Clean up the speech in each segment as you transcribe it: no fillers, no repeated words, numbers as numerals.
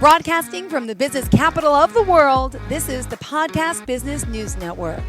Broadcasting from the business capital of the world, this is the Podcast Business News Network.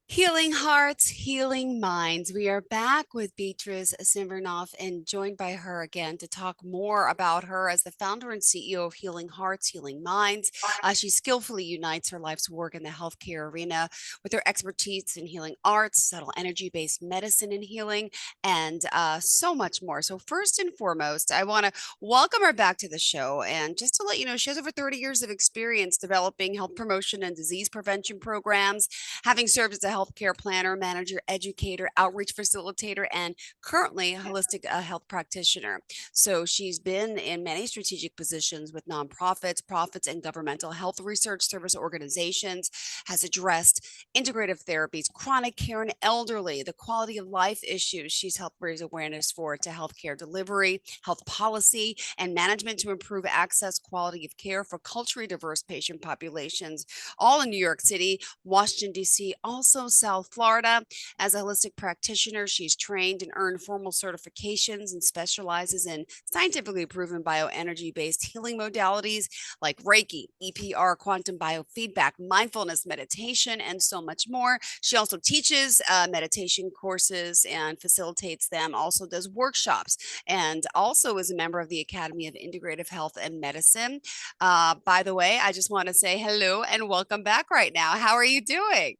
Healing hearts, healing minds. We are back with Beatriz Cymberknopf and joined by her again to talk more about her as the founder and CEO of Healing Hearts, Healing Minds. She skillfully unites her life's work in the healthcare arena with her expertise in healing arts, subtle energy-based medicine and healing, and so much more. So first and foremost, I want to welcome her back to the show. And just to let you know, she has over 30 years of experience developing health promotion and disease prevention programs, having served as a healthcare planner, manager, educator, outreach facilitator, and currently a holistic health practitioner. So she's been in many strategic positions with nonprofits, profits, and governmental health research service organizations, has addressed integrative therapies, chronic care and elderly, the quality of life issues she's helped raise awareness for to healthcare delivery, health policy, and management to improve access, quality of care for culturally diverse patient populations, all in New York City, Washington, D.C., also South Florida. As a holistic practitioner, she's trained and earned formal certifications and specializes in scientifically proven bioenergy-based healing modalities like Reiki, EPR, quantum biofeedback, mindfulness meditation, and so much more. She also teaches meditation courses and facilitates them, also does workshops, and also is a member of the Academy of Integrative Health and Medicine. By the way, I just want to say hello and welcome back right now. How are you doing?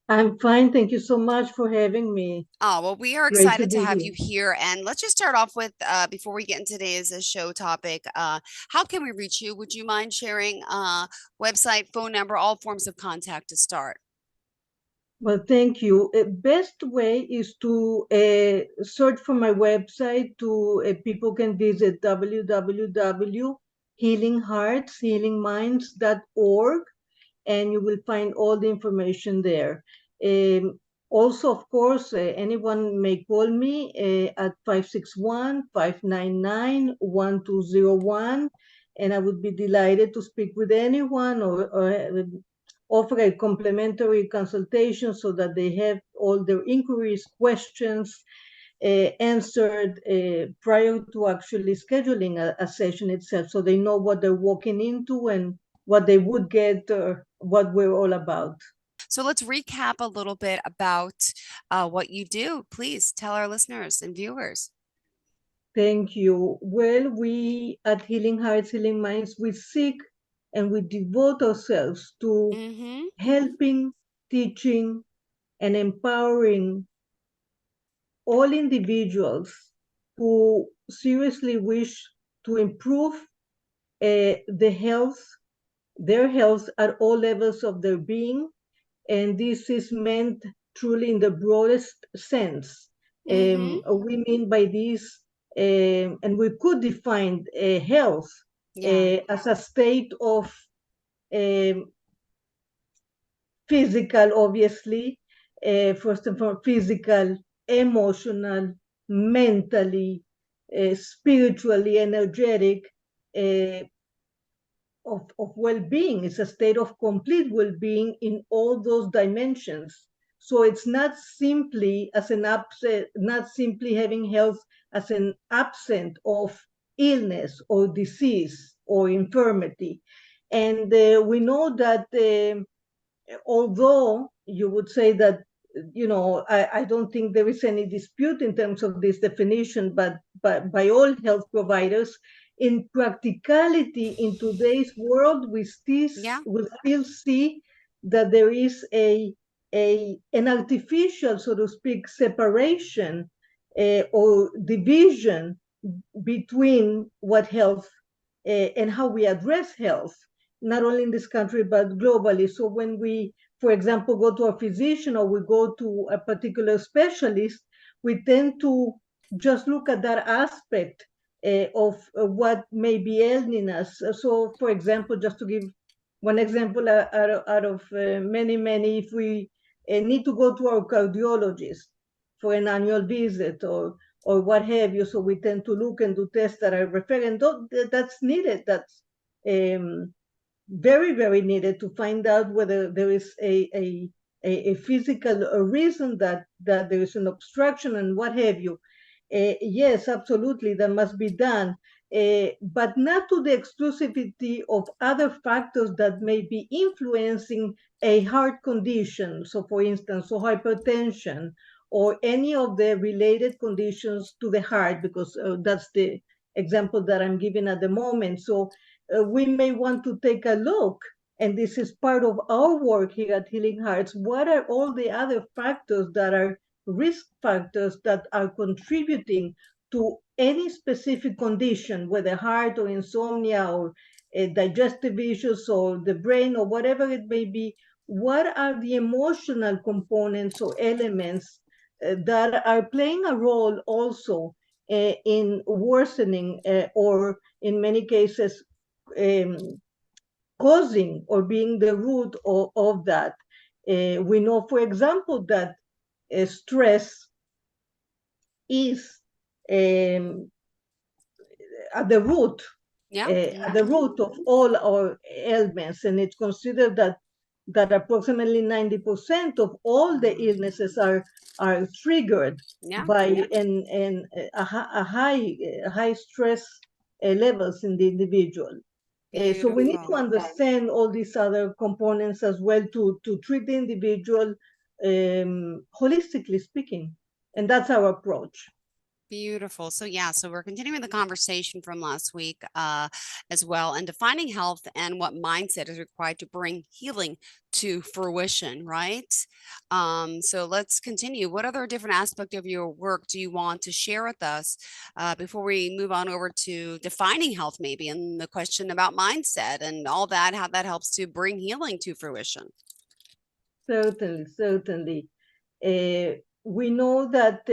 I'm fine. Thank you so much for having me. Oh, well, we are Great to excited to be have here. you here. And let's just start off with, before we get into today's show topic, how can we reach you? Would you mind sharing website, phone number, all forms of contact to start? Well, thank you. Best way is to search for my website. To people can visit www.healingheartshealingminds.org, and you will find all the information there. Also, of course, anyone may call me at 561-599-1201, and I would be delighted to speak with anyone or offer a complimentary consultation so that they have all their inquiries, questions answered prior to actually scheduling a session itself, so they know what they're walking into and what they would get or what we're all about. So let's recap a little bit about what you do. Please tell our listeners and viewers. Thank you. Well, we at Healing Hearts, Healing Minds, we seek and we devote ourselves to Mm-hmm. helping, teaching, and empowering all individuals who seriously wish to improve their health at all levels of their being. And this is meant truly in the broadest sense. Mm-hmm. We mean by this, and we could define health Yeah. as a state of um, physical, obviously, first of all, physical, emotional, mentally, spiritually, energetic, uh, of well-being. It's a state of complete well-being in all those dimensions. So it's not simply not simply having health as an absent of illness or disease or infirmity. And we know that although you would say that, I don't think there is any dispute in terms of this definition, but by all health providers, in practicality, in today's world, Yeah. we still see that there is an artificial, so to speak, separation or division between what health and how we address health, not only in this country but globally. So when we, for example, go to a physician or we go to a particular specialist, we tend to just look at that aspect of what may be ailing us. So, for example, just to give one example out of many, many, if we need to go to our cardiologist for an annual visit or what have you. So we tend to look and do tests that are referred, and that's needed. That's um, very, very needed to find out whether there is a physical reason that there is an obstruction and what have you. Yes, absolutely, that must be done. but not to the exclusivity of other factors that may be influencing a heart condition. So, for instance, so hypertension or any of the related conditions to the heart, because that's the example that I'm giving at the moment. So, we may want to take a look, and this is part of our work here at Healing Hearts. What are all the other factors that are risk factors that are contributing to any specific condition, whether heart or insomnia or digestive issues or the brain or whatever it may be? What are the emotional components or elements that are playing a role also in worsening or in many cases um, causing or being the root of that? We know, for example, that stress is um, at the root Yeah. at the root of all our ailments, and it's considered that approximately 90% of all the illnesses are triggered Yeah. by and a high stress levels in the individual. So we need to Beautiful. understand all these other components as well to treat the individual holistically speaking, and that's our approach. Beautiful. So yeah, so we're continuing the conversation from last week as well, and defining health and what mindset is required to bring healing to fruition, right? So let's continue. What other different aspect of your work do you want to share with us before we move on over to defining health, maybe, and the question about mindset and all that, how that helps to bring healing to fruition? Certainly, certainly. We know that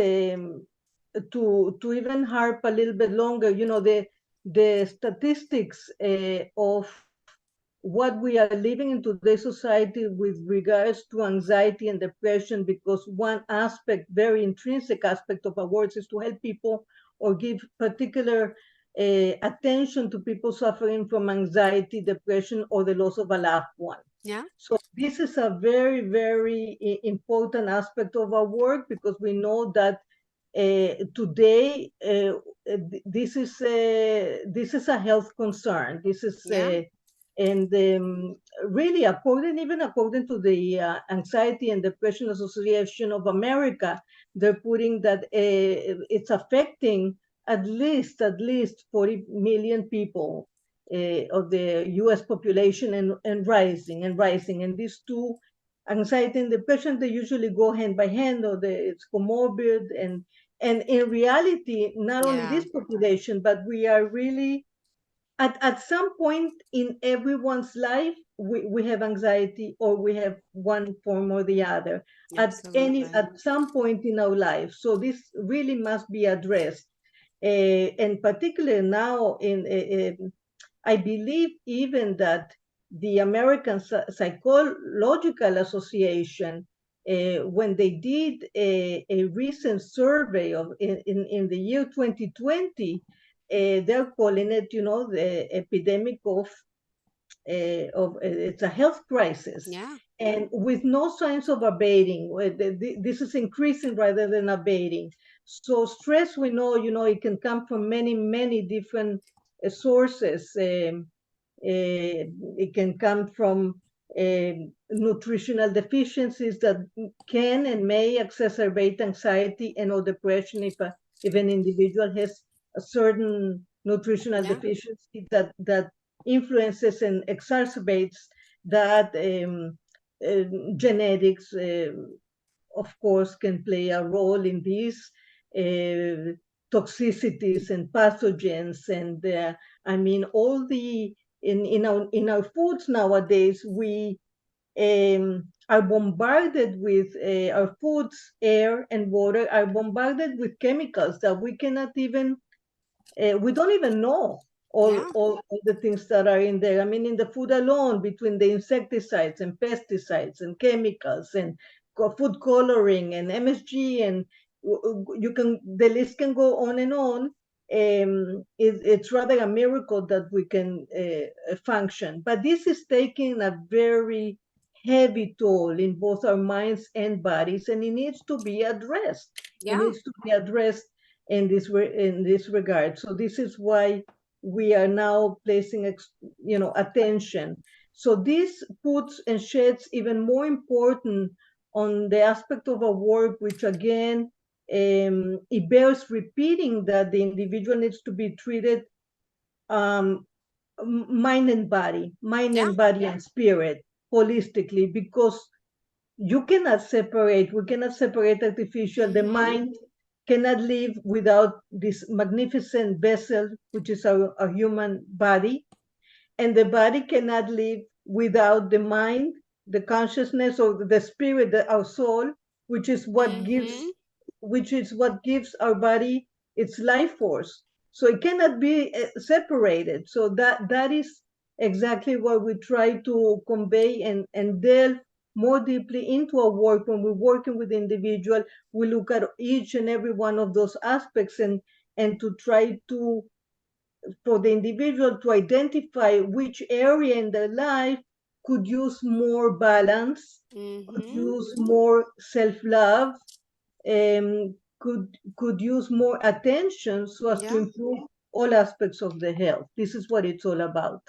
to even harp a little bit longer, the statistics of what we are living in today's society with regards to anxiety and depression, because one aspect, very intrinsic aspect of our work is to help people or give particular attention to people suffering from anxiety, depression, or the loss of a loved one. Yeah. So this is a very, very important aspect of our work, because we know that today this is a health concern. This is Yeah. and really according to the Anxiety and Depression Association of America, they're putting that it's affecting at least 40 million people of the U.S. population, and rising. And these two, anxiety and depression, they usually go hand by hand, or it's comorbid. And in reality, not only Yeah. this population, but we are really at some point in everyone's life, we have anxiety, or we have one form or the other Absolutely. at some point in our life. So this really must be addressed, and particularly now I believe even that the American Psychological Association, when they did a recent survey in the year 2020, they're calling it, the epidemic of it's a health crisis, Yeah. and with no signs of abating. This is increasing rather than abating. So stress, we know, it can come from many different sources. It can come from nutritional deficiencies that can and may exacerbate anxiety and or depression if an individual has a certain nutritional Yeah. deficiency that influences and exacerbates that. Genetics, of course, can play a role in these toxicities and pathogens. And I mean, all the in our foods nowadays, we are bombarded with our foods, air, and water are bombarded with chemicals that we don't even know Yeah. all the things that are in there. I mean, in the food alone, between the insecticides and pesticides and chemicals and food coloring and MSG, and the list can go on and on. It's rather a miracle that we can function. But this is taking a very heavy toll in both our minds and bodies, and it needs to be addressed. It Yeah. needs to be addressed in this regard. So this is why we are now placing attention. So this puts and sheds even more important on the aspect of our work, which again, it bears repeating that the individual needs to be treated um, mind Yeah. and body and spirit holistically, because we cannot separate artificial. The Mm-hmm. mind cannot live without this magnificent vessel, which is our human body, and the body cannot live without the mind, the consciousness, or the spirit, our soul, which is what gives Mm-hmm. our body its life force. So it cannot be separated. So that is exactly what we try to convey and delve more deeply into our work. When we're working with the individual, we look at each and every one of those aspects and to try to for the individual to identify which area in their life could use more balance, could Mm-hmm. use more self-love, could use more attention so as to Yeah. improve all aspects of the health. This is what it's all about.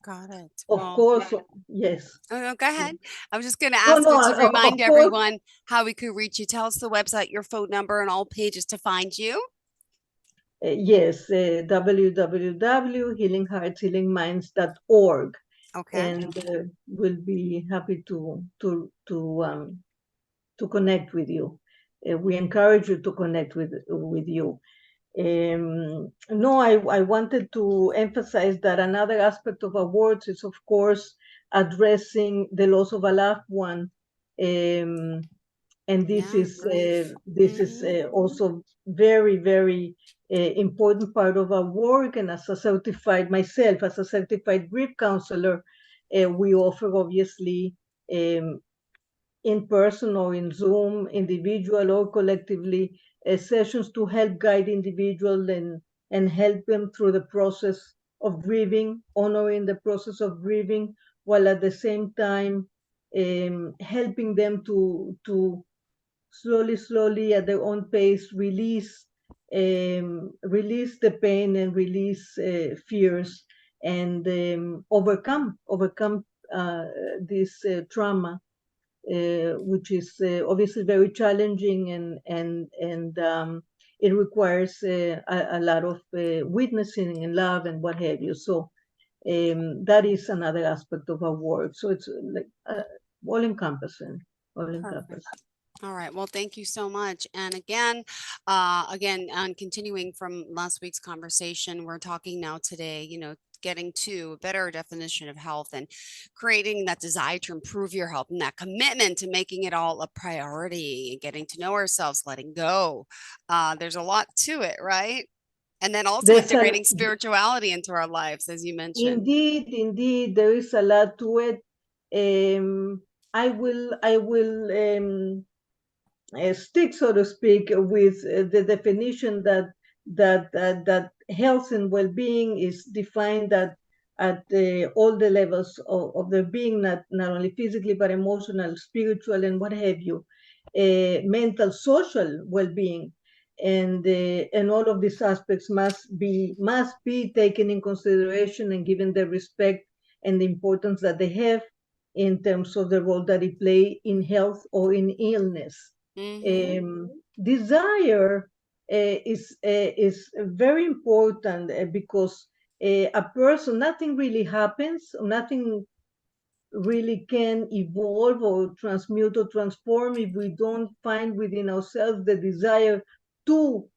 Got it. Of Well, course, yes. oh, no, go ahead. I was just going to No, ask no, you to remind of course, everyone how we could reach you. Tell us the website, your phone number, and all pages to find you. yes, www.healingheartshealingminds.org, Okay. and we'll be happy to connect with you. We encourage you to connect with you. No, I wanted to emphasize that another aspect of awards is, of course, addressing the loss of a loved one. Um, and Yeah, grief. this is Mm-hmm. also very, very important part of our work. And as a certified grief counselor, we offer obviously um, in person or in Zoom, individual or collectively, sessions to help guide individuals and help them through the process of grieving, honoring the process of grieving, while at the same time helping them to slowly at their own pace release the pain and release fears and overcome this trauma, which is obviously very challenging and it requires a lot of witnessing and love and what have you. So that is another aspect of our work. So it's like all encompassing, all Perfect. encompassing. All right. Well, thank you so much. And again, on continuing from last week's conversation, we're talking now today, getting to a better definition of health and creating that desire to improve your health and that commitment to making it all a priority and getting to know ourselves, letting go. There's a lot to it, right? And then also There's a integrating spirituality into our lives, as you mentioned. indeed there is a lot to it. I will stick, so to speak, with the definition that health and well-being is defined at all the levels of their being, not only physically but emotional, spiritual, and what have you, mental, social well-being, and all of these aspects must be taken in consideration and given the respect and the importance that they have in terms of the role that they play in health or in illness. Mm-hmm. Desire is very important because a person, nothing really happens, nothing really can evolve or transmute or transform if we don't find within ourselves the desire to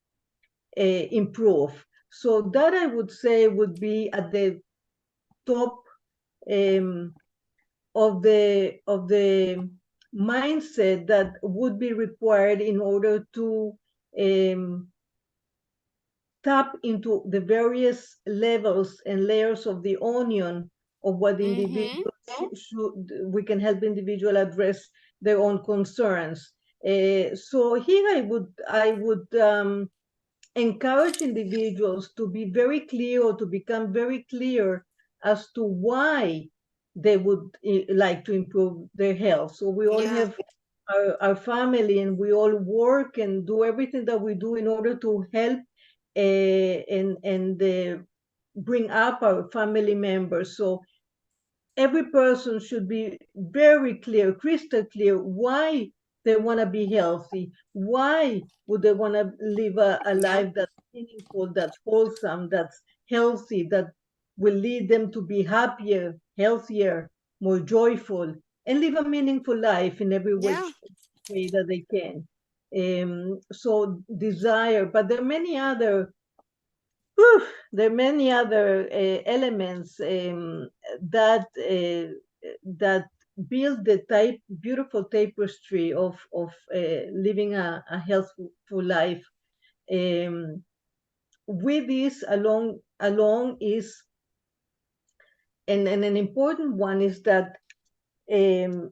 improve. So that, I would say, would be at the top um, of the mindset that would be required in order to um, tap into the various levels and layers of the onion of what Mm-hmm. individuals should, we can help individual address their own concerns. So here I would encourage individuals to be very clear or to become very clear as to why they would like to improve their health. So we all Yeah. have our family, and we all work and do everything that we do in order to help and bring up our family members. So every person should be very clear, crystal clear, why they want to be healthy, why would they want to live a Yeah. life that's meaningful, that's wholesome, that's healthy, that will lead them to be happier, healthier, more joyful, and live a meaningful life in every Yeah. way that they can. So desire, but there are many other there are many other elements that that build the beautiful tapestry of living a healthful life. Um, with this along is and an important one is that um,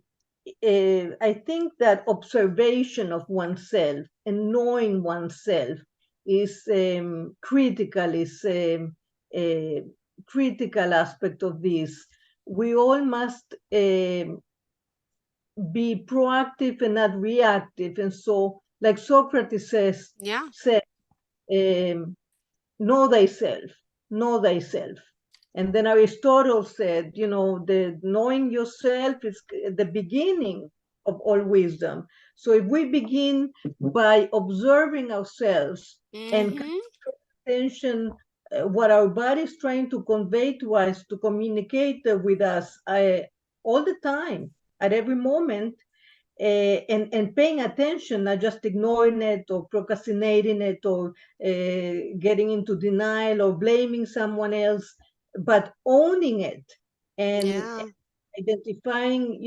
I think that observation of oneself and knowing oneself is critical, is a critical aspect of this. We all must be proactive and not reactive. And so, like Socrates Yeah. said, um, know thyself, know thyself. And then Aristotle said, the knowing yourself is the beginning of all wisdom. So if we begin by observing ourselves and Mm-hmm. attention what our body is trying to convey to us, to communicate with us all the time, at every moment, and paying attention, not just ignoring it or procrastinating it or getting into denial or blaming someone else, but owning it and Yeah. identifying,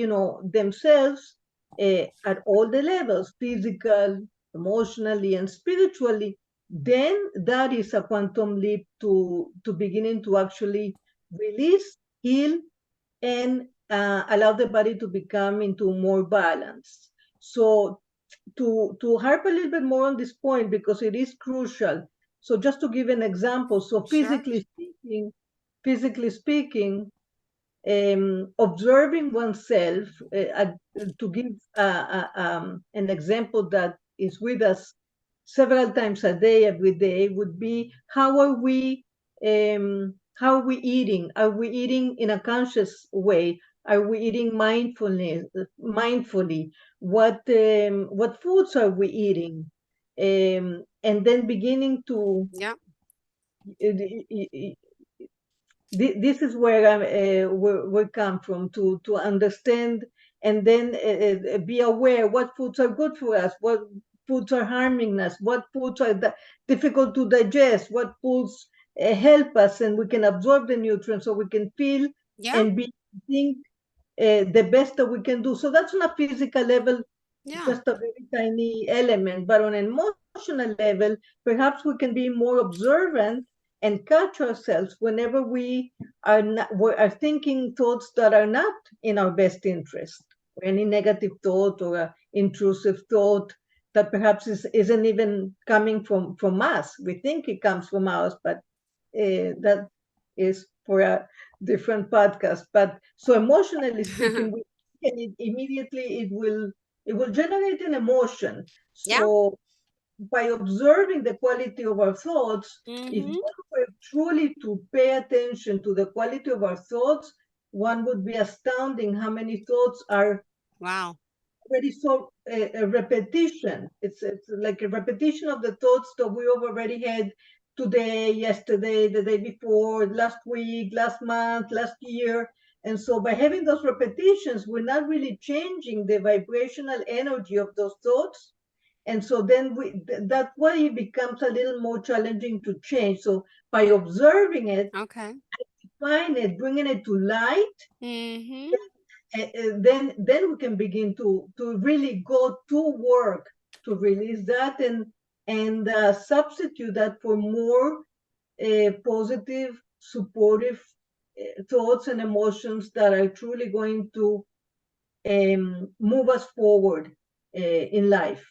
themselves at all the levels, physical, emotionally, and spiritually. Then that is a quantum leap to beginning to actually release, heal, and allow the body to become into more balance. So to harp a little bit more on this point because it is crucial. So just to give an example, so Sure. physically speaking, observing oneself, to give an example that is with us several times a day, every day, would be how are we eating? Are we eating in a conscious way? Are we eating mindfully? What foods are we eating? And then beginning to Yeah. this is where we come from to understand and then be aware what foods are good for us, what foods are harming us, what foods are difficult to digest, what foods help us and we can absorb the nutrients so we can feel Yeah. and be think the best that we can do. So that's on a physical level, Yeah. just a very tiny element, but on an emotional level, perhaps we can be more observant and catch ourselves whenever we are thinking thoughts that are not in our best interest, or any negative thought or a intrusive thought that perhaps isn't even coming from us. We think it comes from us, but that is for a different podcast. But so emotionally speaking, we can immediately it will generate an emotion. Yeah. So by observing the quality of our thoughts, if Mm-hmm. one were truly to pay attention to the quality of our thoughts, one would be astounding how many thoughts are Wow. already so a repetition. It's like a repetition of the thoughts that we have already had today, yesterday, the day before, last week, last month, last year. And so by having those repetitions, we're not really changing the vibrational energy of those thoughts. And so then that's why it becomes a little more challenging to change. So by observing it, Okay. find it, bringing it to light, Mm-hmm. then we can begin to really go to work to release that and substitute that for more positive, supportive thoughts and emotions that are truly going to move us forward in life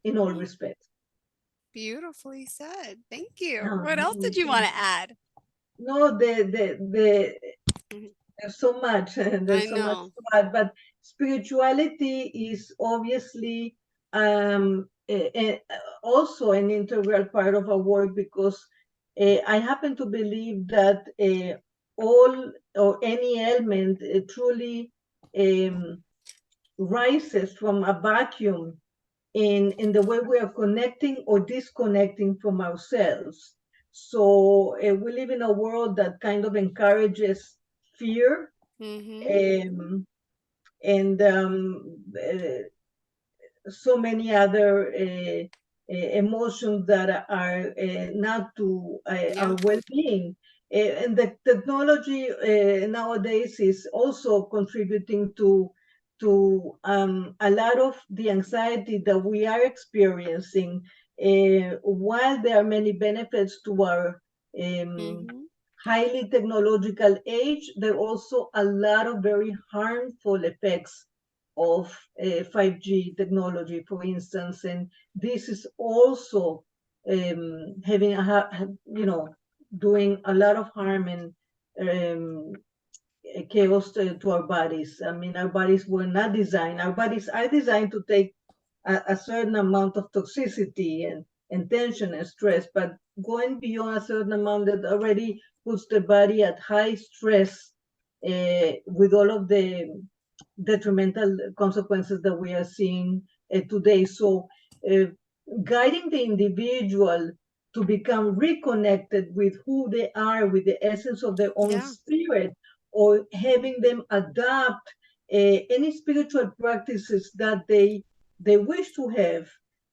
in all respects. Beautifully said. Thank you. No, What else did you want to add? no, the Mhm. there's so much, I there's so much know. to add, but spirituality is obviously also an integral part of our work because I happen to believe that all or any ailment truly rises from a vacuum in the way we are connecting or disconnecting from ourselves. So we live in a world that kind of encourages fear, Mm-hmm. and so many other emotions that are not to Yeah. our well-being. And the technology nowadays is also contributing to a lot of the anxiety that we are experiencing. While there are many benefits to our um, Mm-hmm. highly technological age, there are also a lot of very harmful effects of 5G technology, for instance, and this is also having doing a lot of harm and um, chaos to our bodies. I mean, our bodies were not designed. Our bodies are designed to take a certain amount of toxicity and tension and stress, but going beyond a certain amount that already puts the body at high stress with all of the detrimental consequences that we are seeing today. So, uh, guiding the individual to become reconnected with who they are, with the essence of their own Yeah. spirit, or having them adopt any spiritual practices that they wish to have,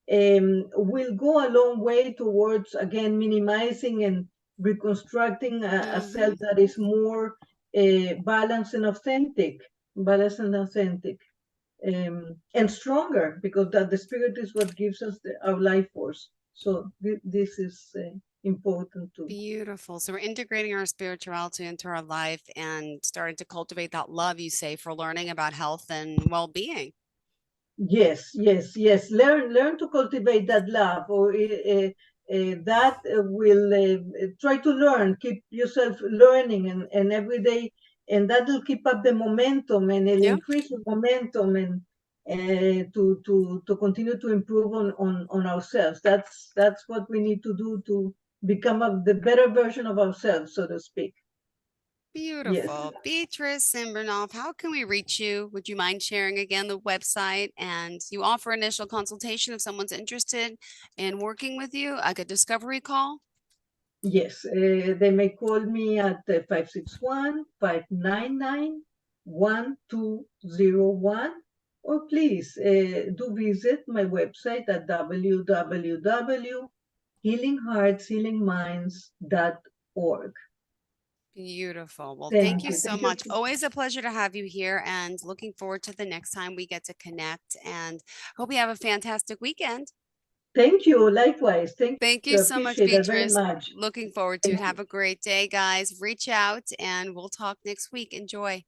will go a long way towards again minimizing and reconstructing a Mm-hmm. self that is more balanced and authentic, balanced and authentic, and stronger, because that the spirit is what gives us our life force. So this is important too. Beautiful. So we're integrating our spirituality into our life and starting to cultivate that love, you say, for learning about health and well-being. Yes, yes, yes. Learn to cultivate that love, or that will try to learn. Keep yourself learning, and every day, and that will keep up the momentum, and it'll Yeah. increase the momentum, and to continue to improve on ourselves. That's what we need to do to become the better version of ourselves, so to speak. Yes. Beautiful. Beatriz Cymberknopf, how can we reach you? Would you mind sharing again the website? And you offer initial consultation if someone's interested in working with you, like a discovery call? Yes, they may call me at 561-599-1201, or please do visit my website at www.healingheartshealingminds.org. Beautiful. Well, thank Thank you you. so Thank you. much. Always a pleasure to have you here and looking forward to the next time we get to connect. And hope you have a fantastic weekend. Thank you. Likewise. Thank Thank you. you I so much, appreciate that very Beatrice. much. Looking forward to it. Thank you. Have a great day, guys. Reach out and we'll talk next week. Enjoy.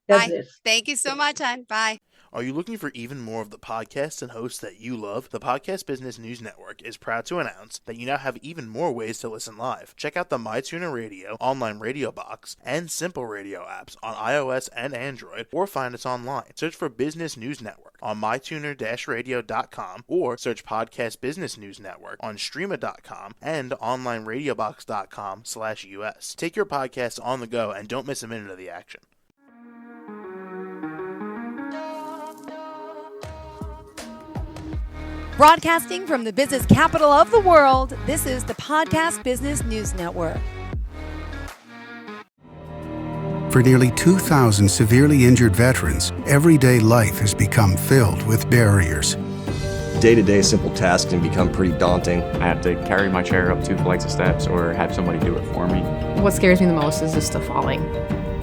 God Bye. bless. Thank you so much, hon. Bye. Are you looking for even more of the podcasts and hosts that you love? The Podcast Business News Network is proud to announce that you now have even more ways to listen live. Check out the MyTuner Radio, online radio box, and Simple Radio apps on iOS and Android, or find us online. Search for Business News Network on mytuner-radio.com, or search Podcast Business News Network on streama.com and onlineradiobox.com/US. Take your podcast on the go and don't miss a minute of the action. Broadcasting from the business capital of the world, this is the Podcast Business News Network. For nearly 2,000 severely injured veterans, everyday life has become filled with barriers. Day-to-day simple tasks can become pretty daunting. I have to carry my chair up 2 flights of steps or have somebody do it for me. What scares me the most is just the falling.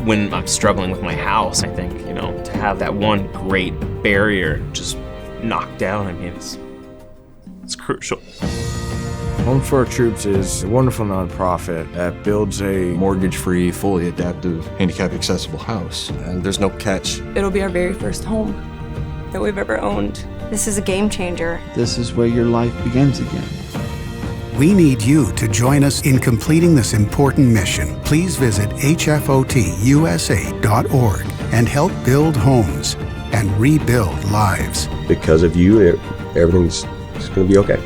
When I'm struggling with my house, I think, to have that one great barrier just knocked down, it's crucial. Home for Our Troops is a wonderful nonprofit that builds a Mortgage-free, fully adaptive, handicap-accessible house. And there's no catch. It'll be our very first home that we've ever owned. This is a game changer. This is where your life begins again. We need you to join us in completing this important mission. Please visit hfotusa.org and help build homes and rebuild lives. Because of you, everything's going to be okay.